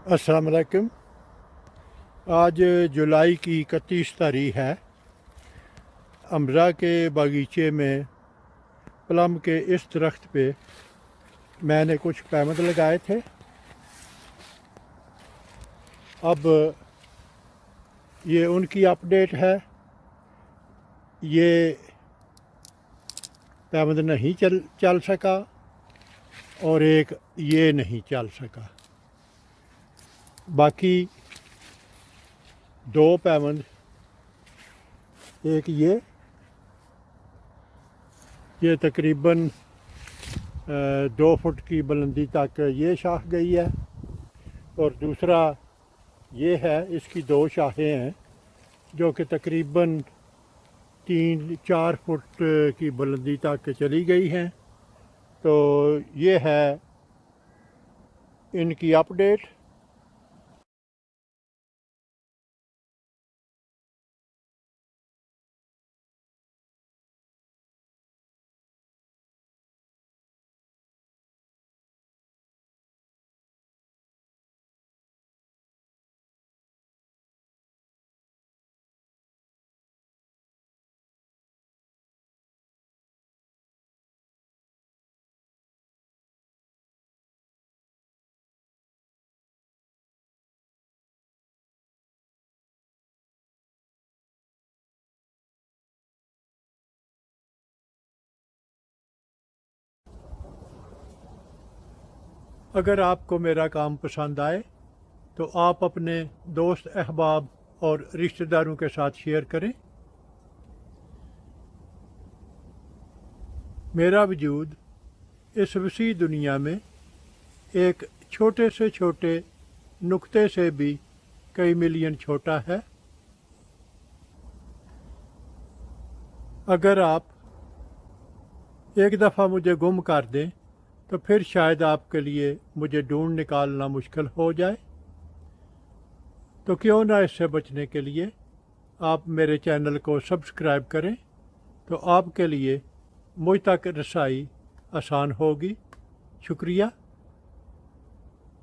अस्सलाम वालेकुम। आज जुलाई की 31 तारीख है। अमरा के बागीचे में प्लम के इस दरख्त पे मैंने कुछ पैमद लगाए थे। अब ये उनकी अपडेट है। ये पैमद नहीं चल सका और एक ये नहीं चल सका। बाकी दो पैमद, एक ये तकरीबन 2 फुट की बुलंदी तक ये शाख गई है और दूसरा ये है, इसकी दो शाखें हैं जो कि तकरीबन 3-4 फुट की बुलंदी तक चली गई हैं। तो ये है इनकी अपडेट। अगर आपको मेरा काम पसंद आए तो आप अपने दोस्त अहबाब और रिश्तेदारों के साथ शेयर करें। मेरा वजूद इस वसी दुनिया में एक छोटे से छोटे नुक्ते से भी कई मिलियन छोटा है। अगर आप एक दफ़ा मुझे गुम कर दें तो फिर शायद आपके लिए मुझे ढूंढ निकालना मुश्किल हो जाए। तो क्यों ना इससे बचने के लिए आप मेरे चैनल को सब्सक्राइब करें, तो आपके लिए मुझ तक रसाई आसान होगी। शुक्रिया।